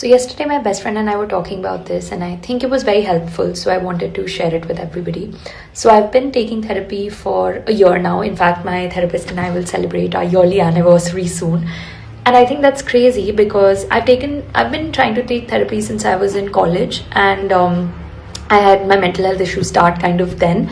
So yesterday my best friend and I were talking about this and I think it was very helpful, so I wanted to share it with everybody. So I've been taking therapy for a year now. In fact, my therapist and I will celebrate our yearly anniversary soon. And I think that's crazy because I've been trying to take therapy since I was in college, and I had my mental health issues start kind of then.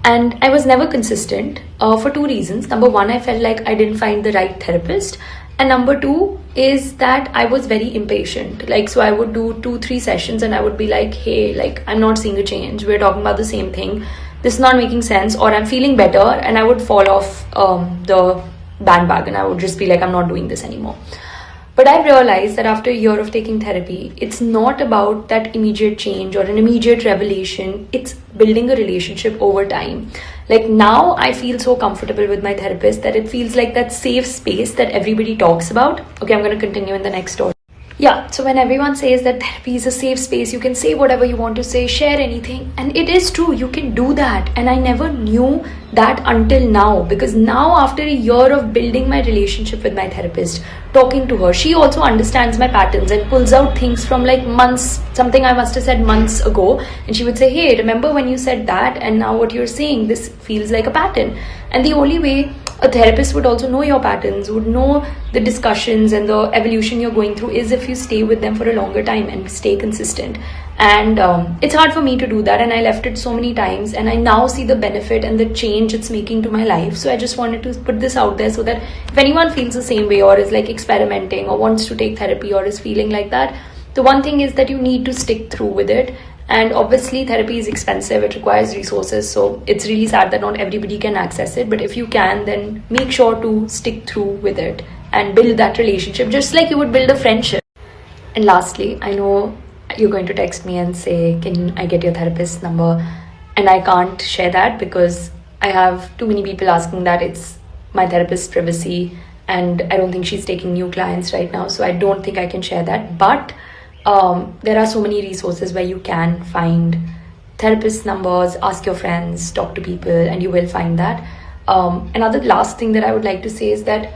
And I was never consistent for two reasons. Number one, I felt like I didn't find the right therapist. And number two is that I was very impatient. So I would do 2-3 sessions and I would be like, hey, I'm not seeing a change. We're talking about the same thing. This is not making sense, or I'm feeling better, and I would fall off the bandwagon. I would just be like, I'm not doing this anymore. But I realized that after a year of taking therapy, it's not about that immediate change or an immediate revelation. It's building a relationship over time. Now I feel so comfortable with my therapist that it feels like that safe space that everybody talks about. Okay, I'm going to continue in the next story. Yeah, so when everyone says that therapy is a safe space, you can say whatever you want to say, share anything. And it is true, you can do that. And I never knew that until now, because now after a year of building my relationship with my therapist, talking to her, she also understands my patterns and pulls out things from months, something I must have said months ago. And she would say, hey, remember when you said that, and now what you're saying, this feels like a pattern. And the only way a therapist would also know your patterns, would know the discussions and the evolution you're going through, is if you stay with them for a longer time and stay consistent. And it's hard for me to do that, and I left it so many times, and I now see the benefit and the change it's making to my life. So I just wanted to put this out there so that if anyone feels the same way, or is experimenting, or wants to take therapy, or is feeling like that, the one thing is that you need to stick through with it. And obviously therapy is expensive, it requires resources, so it's really sad that not everybody can access it. But if you can, then make sure to stick through with it and build that relationship just like you would build a friendship. And lastly, I know you're going to text me and say, can I get your therapist's number? And I can't share that because I have too many people asking that. It's my therapist's privacy, and I don't think she's taking new clients right now, so I don't think I can share that. But there are so many resources where you can find therapist numbers, ask your friends, talk to people, and you will find that. Another last thing that I would like to say is that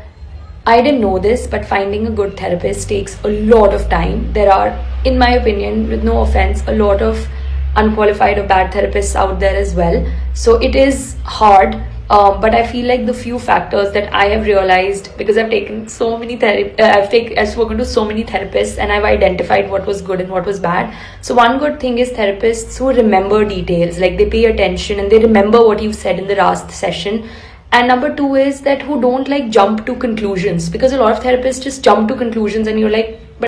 I didn't know this, but finding a good therapist takes a lot of time. There are, in my opinion, with no offense, a lot of unqualified or bad therapists out there as well. So it is hard. But I feel like the few factors that I have realized, because I've taken so many I've spoken to so many therapists, and I've identified what was good and what was bad. So one good thing is therapists who remember details, they pay attention and they remember what you've said in the last session. And number two is that who don't jump to conclusions, because a lot of therapists just jump to conclusions and you're like,